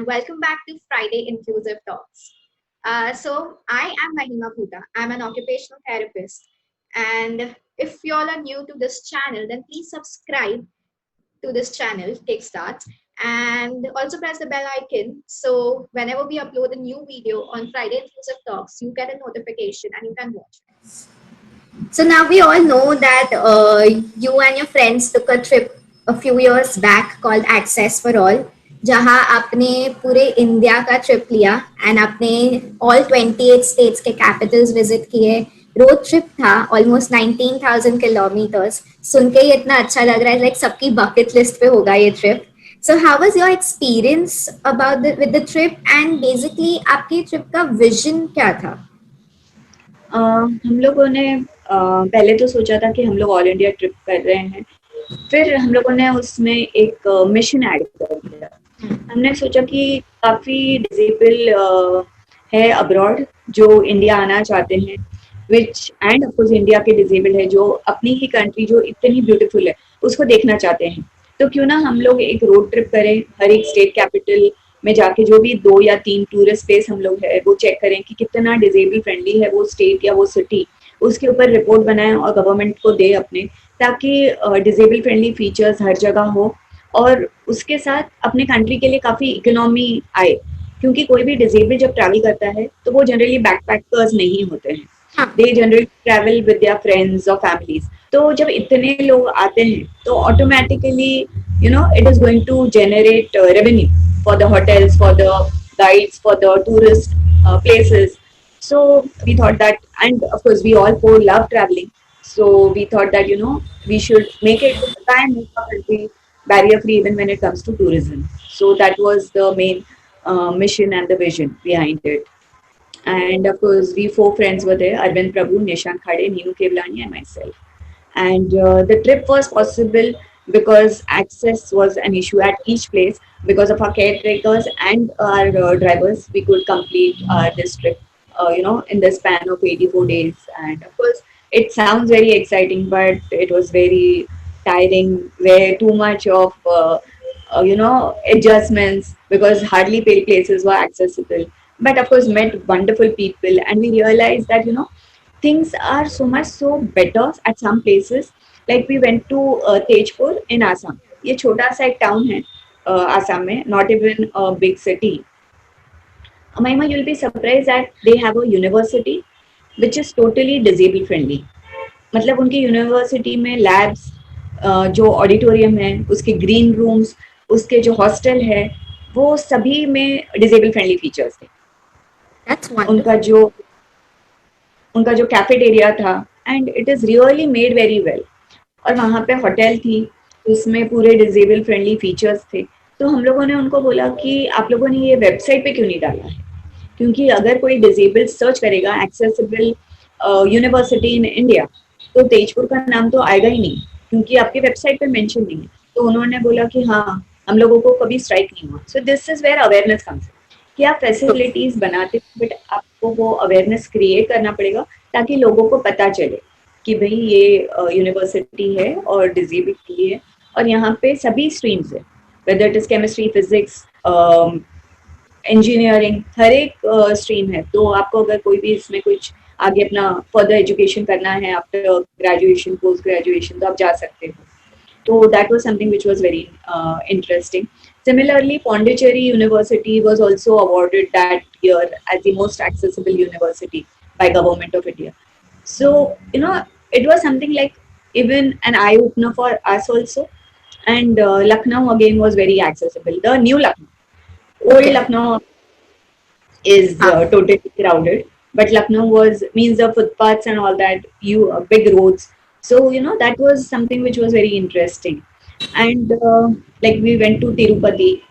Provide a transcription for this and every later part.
welcome back to Friday Inclusive Talks. I am Mahima Bhuta. I'm an occupational therapist. And if you all are new to this channel, then please subscribe to this channel, Kikstartz, and also press the bell icon. So whenever we upload a new video on Friday Inclusive Talks, you get a notification and you can watch it. So now we all know that you and your friends took a trip a few years back called Access for All, जहाँ आपने पूरे India का trip लिया and आपने all 28 states के Capitals visit किए. Road trip था almost 19,000 kilometres. सुन के ही इतना अच्छा लग रहा है, लाइक सबकी बकेट लिस्ट पे होगा ये trip. So how was your experience about with the trip and basically आपकी ट्रिप का विजन क्या था? हम लोगों ने पहले तो सोचा था कि हम लोग ऑल इंडिया ट्रिप कर रहे हैं. फिर हम लोगों ने उसमें एक मिशन ऐड कर दिया. हमने सोचा कि काफ़ी डिसेबल है अब्रॉड जो इंडिया आना चाहते हैं, विच एंड ऑफकोर्स इंडिया के डिसेबल है जो अपनी ही कंट्री जो इतनी ब्यूटीफुल है उसको देखना चाहते हैं. तो क्यों ना हम लोग एक रोड ट्रिप करें, हर एक स्टेट कैपिटल में जाके जो भी 2 या 3 टूरिस्ट प्लेस हम लोग है वो चेक करें कि कितना डिसेबल फ्रेंडली है वो स्टेट या वो सिटी. उसके ऊपर रिपोर्ट बनाएं और गवर्नमेंट को दे अपने, ताकि डिसेबल फ्रेंडली फीचर्स हर जगह हो और उसके साथ अपने कंट्री के लिए काफ़ी इकोनॉमी आए. क्योंकि कोई भी डिसेबल जब ट्रैवल करता है तो वो जनरली बैकपैकर्स नहीं होते हैं. They generally travel with their friends और फैमिलीज. तो जब इतने लोग आते हैं तो automatically it is going to generate revenue for the hotels, for the guides, for the tourist places. So we thought that, and of course we all four love traveling. So we thought that we should try and make our country barrier free even when it comes to tourism. So that was the main mission and the vision behind it. And of course we 4 friends were there: Arvind Prabhu, Nishant Khade, Neenu Kevlani, and myself. And the trip was possible because access was an issue at each place. Because of our caretakers and our drivers, we could complete this trip in the span of 84 days. And of course it sounds very exciting, but it was very tiring, where too much of adjustments, because hardly places were accessible. But of course met wonderful people, and we realized that things are so better at some places. Like we went to Tejpur in Assam. ये छोटा सा एक town है आसाम में, not even a big city. Mahima, you'll be surprised that they have a university which is totally disabled friendly. मतलब उनकी university में labs, जो ऑडिटोरियम है, उसके ग्रीन रूम्स, उसके जो हॉस्टल है, वो सभी में डिसेबल फ्रेंडली फीचर्स थे. उनका जो कैफेटेरिया था, and it is really made very well. और वहाँ पे होटल थी, उसमें पूरे डिसेबल फ्रेंडली फीचर्स थे. तो हम लोगों ने उनको बोला कि आप लोगों ने ये वेबसाइट पे क्यों नहीं डाला है, क्योंकि अगर कोई डिसेबल सर्च करेगा एक्सेसिबल यूनिवर्सिटी इन इंडिया, तो तेजपुर का नाम तो आएगा ही नहीं, क्योंकि आपकी वेबसाइट पे मेंशन नहीं है. तो उन्होंने बोला कि हाँ, हम लोगों को कभी स्ट्राइक नहीं हुआ. So this is where awareness comes. कि आप फैसिलिटीज बनाते हो, बट आपको वो अवेयरनेस क्रिएट करना पड़ेगा ताकि लोगों को पता चले कि भाई ये यूनिवर्सिटी है और डिसेबल के लिए है, और यहाँ पे सभी स्ट्रीम्स है, whether it is chemistry, physics, engineering, हर एक स्ट्रीम है. तो आपको अगर कोई भी इसमें कुछ आगे अपना फर्दर एजुकेशन करना है आफ्टर ग्रेजुएशन, पोस्ट ग्रेजुएशन, तो आप जा सकते हो. तो that was something which was very interesting. Similarly, Pondicherry University was also awarded that year as the most accessible university by Government of India. So, it was something like even an eye-opener for us also. And Lucknow again was very accessible. The new Lucknow. Old Lucknow is totally crowded. But Lucknow means the footpaths and all that, big roads. So, that was something which was very interesting. And like we went to Tirupati,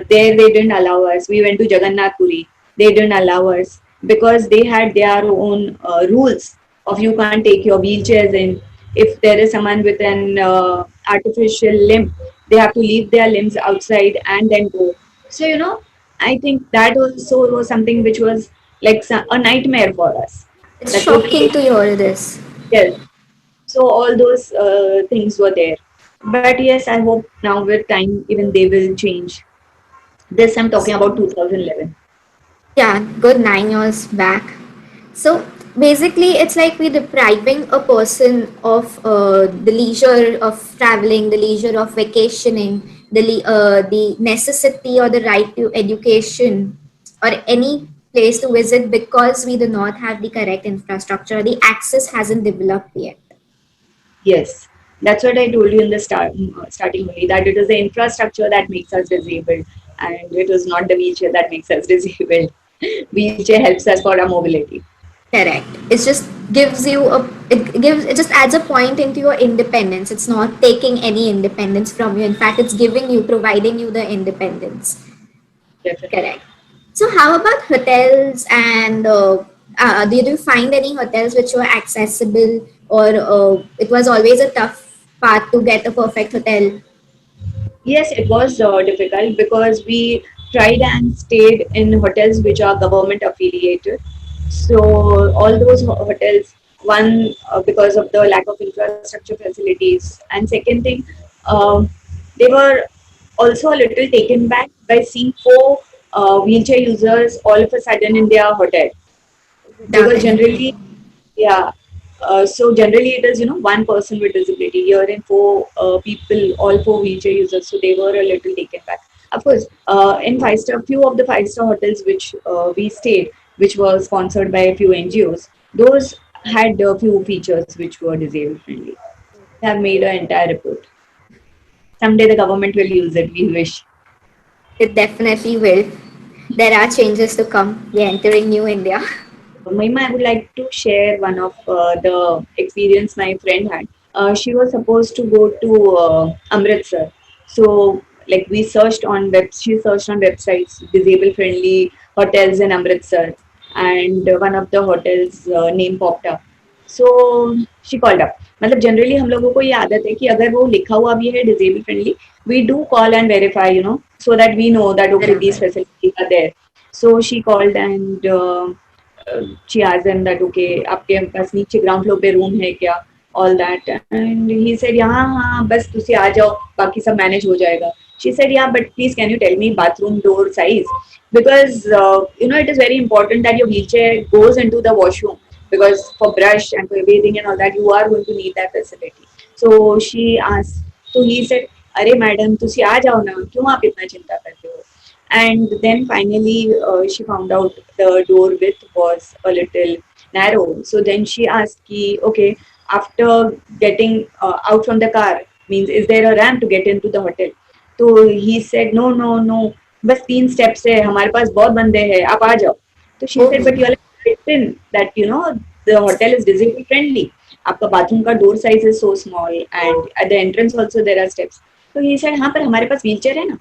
there they didn't allow us. We went to Jagannath Puri, they didn't allow us because they had their own rules of you can't take your wheelchairs in. If there is someone with an artificial limb, they have to leave their limbs outside and then go. So I think that also was something which was like a nightmare for us. It's shocking to hear this. Yes. So all those things were there. But yes, I hope now with time even they will change. This I'm talking So about 2011. yeah, good 9 years back. So basically, it's like we're depriving a person of the leisure of traveling, the leisure of vacationing, the necessity or the right to education or any place to visit because we do not have the correct infrastructure. The access hasn't developed yet. Yes, that's what I told you in the starting only, that it is the infrastructure that makes us disabled, and it is not the wheelchair that makes us disabled. Wheelchair helps us for our mobility. Correct. It just gives you it just adds a point into your independence. It's not taking any independence from you. In fact, it's giving you, providing you the independence. Definitely. Correct. So how about hotels and did you find any hotels which were accessible or it was always a tough path to get a perfect hotel? Yes, it was difficult because we tried and stayed in hotels which are government affiliated. So all those hotels, one because of the lack of infrastructure facilities, and second thing, um, they were also a little taken back by seeing four wheelchair users all of a sudden in their hotel, Without because any. generally, yeah. So generally, it is one person with disability. Here in four people, all four wheelchair users, so they were a little taken back. Of course, in five-star, few of the five-star hotels which we stayed, which were sponsored by a few NGOs, those had a few features which were disabled friendly. They have made an entire report. Someday the government will use it. We wish. It definitely will. There are changes to come. We're entering new India. Mahima, I would like to share one of the experience my friend had. She was supposed to go to Amritsar. So, like we searched on she searched on websites, disabled friendly hotels in Amritsar, and one of the hotels name popped up. So she called up. मतलब generally हम लोगों को ये आदत है कि अगर वो लिखा हुआ भी है disabled friendly, we do call and verify, so that we know that okay, these बराबर. facilities are there. So she called and she asked them that okay, आपके पास नीचे ground floor पे room है क्या, all that, and he said यहाँ हाँ बस तुसी आ जाओ, बाकी सब manage हो जाएगा. She said yeah, but please can you tell me bathroom door size, because it is very important that your wheelchair goes into the washroom, because for brush and for bathing and all that you are going to need that facility. So she asked, so he said अरे madam तुसी आ जाओ ना, क्यों आप इतना चिंता करते हो. And then finally she found out the door width was a little narrow, so then she asked ki, okay, after getting out from the car, means is there a ramp to get into the hotel. तो he said no no no, बस 3 steps है, हमारे पास बहुत बंदे हैं, आप आ जाओ. तो she said Oh, but you are written that the hotel is disabled friendly, आपका bathroom का door size is so small and at the entrance also there are steps. तो he said हाँ पर हमारे पास wheelchair है ना.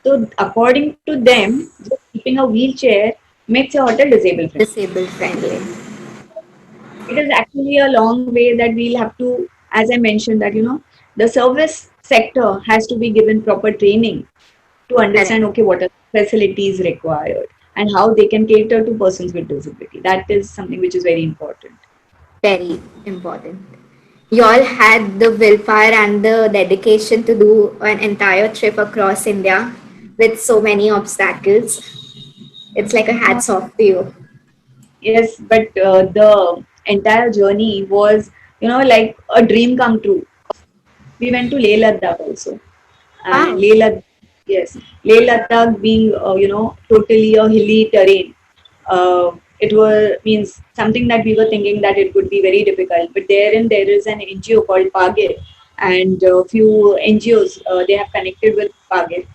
So according to them, just keeping a wheelchair makes a hotel disabled friendly. disabled friendly. It is actually a long way that we'll have to, as I mentioned, that the service sector has to be given proper training to Correct. understand okay what are the facilities required and how they can cater to persons with disability. That is something which is very important. Very important. You all had the willpower and the dedication to do an entire trip across India with so many obstacles. It's like a Uh, hats off to you. yes, but the entire journey was, like a dream come true. We went to Leh Ladakh also. And Wow. Leh Ladakh, yes, Leh Ladakh being totally a hilly terrain, it was means something that we were thinking that it would be very difficult. But therein there is an NGO called Pagir, and a few NGOs they have connected with Pagir,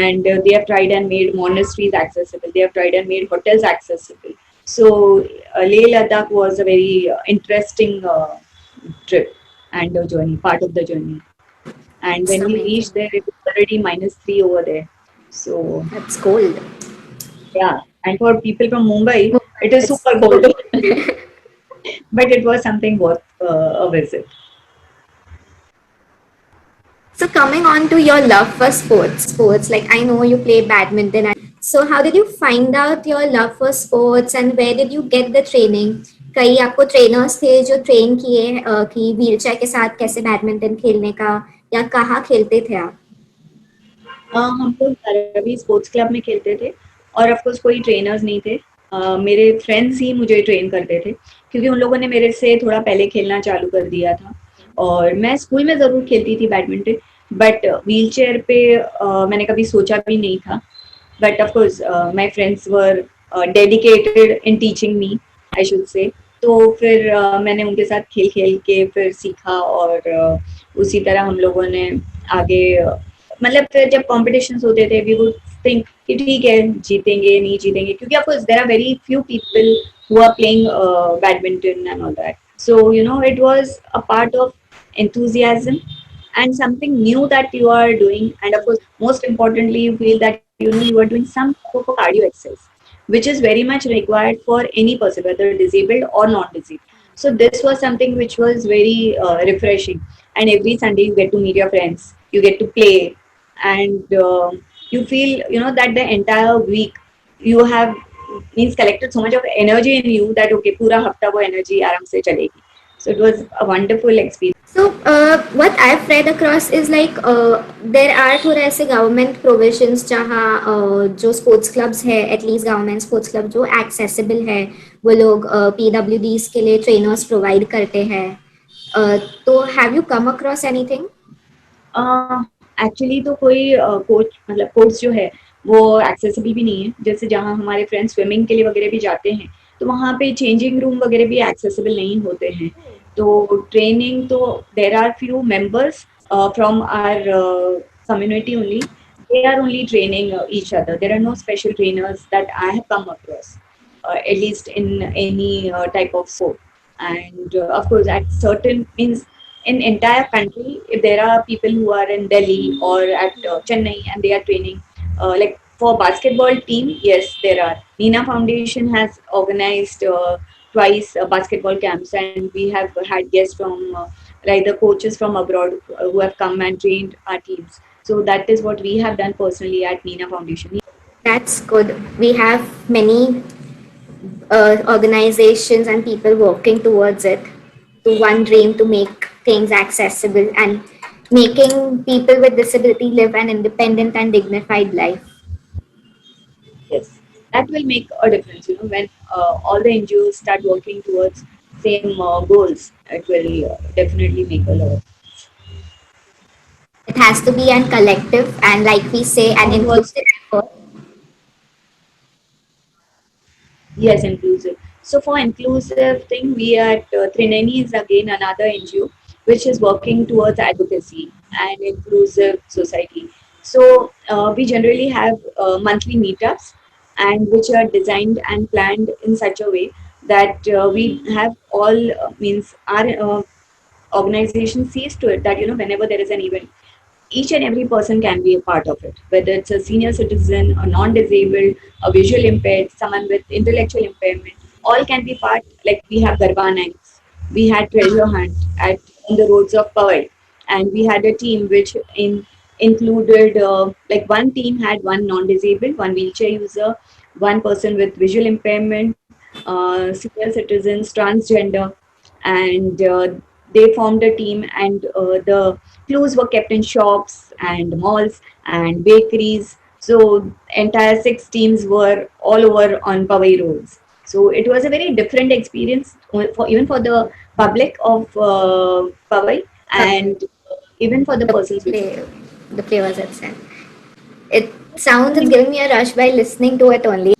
and they have tried and made monasteries accessible. They have tried and made hotels accessible. So Leh Ladakh was a very interesting trip and a journey, part of the journey. And It's when we reached amazing. there, it was already -3 over there. So That's cold. yeah, and for people from Mumbai, Mumbai, it is it's super cold, cold. but it was something worth a visit. So coming on to your love for sports, like I know you play badminton. So how did you find out your love for sports and where did you get the training? कई आपको trainers थे जो train किए कि wheelchair के साथ कैसे badminton खेलने का या कहाँ खेलते थे आप? हम लोग रवि स्पोर्ट्स क्लब में खेलते थे और ऑफ कोर्स कोई ट्रेनर्स नहीं थे। मेरे फ्रेंड्स ही मुझे ट्रेन करते थे क्योंकि उन लोगों ने मेरे से थोड़ा पहले खेलना चालू कर दिया था। और मैं स्कूल में ज़रूर खेलती थी बैडमिंटन, बट व्हील चेयर पे मैंने कभी सोचा भी नहीं था। But of course my friends were dedicated in teaching me, I should say. तो फिर मैंने उनके साथ खेल खेल के फिर सीखा और उसी तरह हम लोगों ने आगे मतलब फिर जब कॉम्पिटिशन्स होते थे वी वुड थिंक कि ठीक है जीतेंगे नहीं जीतेंगे, क्योंकि of course there are very few people who are playing badminton and all that. So, it was a part of enthusiasm and something new that you are doing. And of course, most importantly, you feel that, you are doing some type of a cardio exercise, which is very much required for any person, whether disabled or non disabled. So, this was something which was very refreshing. And every Sunday, you get to meet your friends, you get to play, and you feel, that the entire week you have means collected so much of energy in you that okay पूरा हफ्ता वो energy आराम से चलेगी. So it was a wonderful experience. So, what I've read across is like there are थोड़े ऐसे government provisions जहाँ जो sports clubs है, at least government sports club जो accessible है, वो लोग PWDs के लिए trainers provide करते हैं. तो have you come across anything? Actually तो कोई कोच मतलब कोर्स जो है वो एक्सेसिबल भी नहीं है। जैसे जहाँ हमारे फ्रेंड्स स्विमिंग के लिए वगैरह भी जाते हैं तो वहाँ पे चेंजिंग रूम वगैरह भी एक्सेसिबल नहीं होते हैं। तो ट्रेनिंग तो there are few members from our community only. They are only training each other. There are no special trainers that I have come across, at least in any type of sport. And of course, at certain means in entire country, if there are people who are in Delhi or at Chennai and they are training, like for basketball team, yes, there are. Nina Foundation has organized twice basketball camps, and we have had guests from like the coaches from abroad who have come and trained our teams. So that is what we have done personally at Nina Foundation. That's good. We have many organizations and people working towards it, to one dream to make things accessible and making people with disability live an independent and dignified life. Yes, that will make a difference. When all the NGOs start working towards same goals, it will definitely make a lot. It has to be an collective and, like we say, an What was inclusive effort. Yes, inclusive. So for inclusive thing, we at Trineni is again another NGO which is working towards advocacy and inclusive society. So we generally have monthly meetups, and which are designed and planned in such a way that we have all means our organization sees to it that whenever there is an event, each and every person can be a part of it, whether it's a senior citizen, a non-disabled, a visual impaired, someone with intellectual impairment, all can be part. Like we have Garba nights, we had treasure hunt at on the roads of Powai, and we had a team which included like one team had one non-disabled, one wheelchair user, one person with visual impairment, senior citizens, transgender, and they formed a team, and the clues were kept in shops and malls and bakeries. So entire six teams were all over on Powai roads. So it was a very different experience for even for the public of Powai, and even for the The persons with. play, the play was itself. It sounds it's giving me a rush by listening to it only.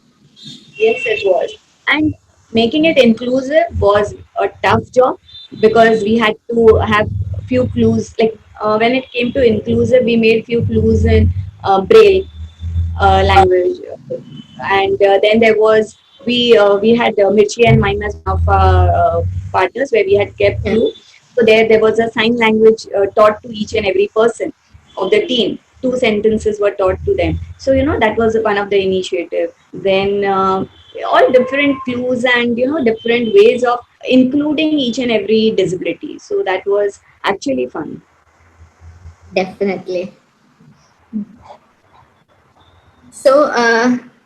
Yes, it was. And making it inclusive was a tough job because we had to have few clues. Like when it came to inclusive, we made few clues in Braille language, and then there was we had Mirchi and Mime as one of our partners where we had kept Yeah. clue. So there was a sign language taught to each and every person of the team. Two sentences were taught to them. So that was one of the initiative. Then all different clues and different ways of including each and every disability. So that was actually fun. Definitely. So,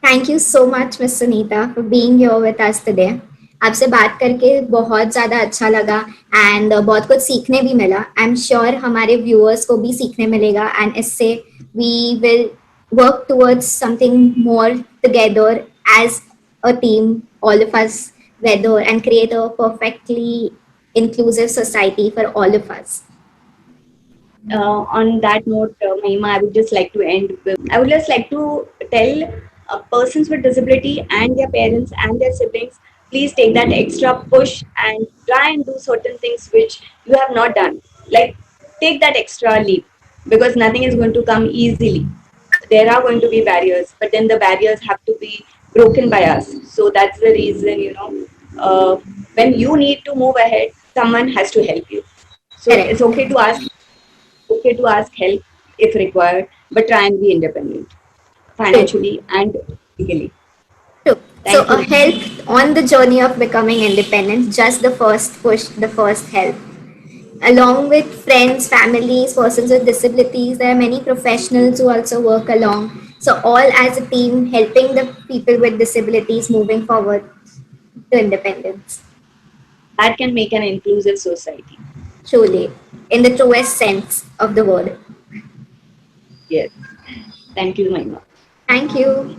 thank you so much, Miss Sunita, for being here with us today. आपसे बात करके बहुत ज़्यादा अच्छा लगा and बहुत कुछ सीखने भी मिला. आई एम श्योर हमारे व्यूअर्स को भी सीखने मिलेगा एंड इससे we will work towards something more together as a team, all of us together, and create a perfectly inclusive society for all of us. On that note, Mahima, I would just like to end with, I would just like to tell persons with disability and their parents and their siblings, please take that extra push and try and do certain things which you have not done. Like, take that extra leap, because nothing is going to come easily. There are going to be barriers, but then the barriers have to be broken by us. So that's the reason, when you need to move ahead, someone has to help you. So it's Correct. okay to ask help if required, but try and be independent True. financially and physically. True. So Thank a you. help on the journey of becoming independent, just the first push, the first help. Along with friends, families, persons with disabilities, there are many professionals who also work along. So all as a team helping the people with disabilities moving forward to independence. That can make an inclusive society. Truly, in the truest sense of the word. Yes. Thank you, Mahima. Thank you.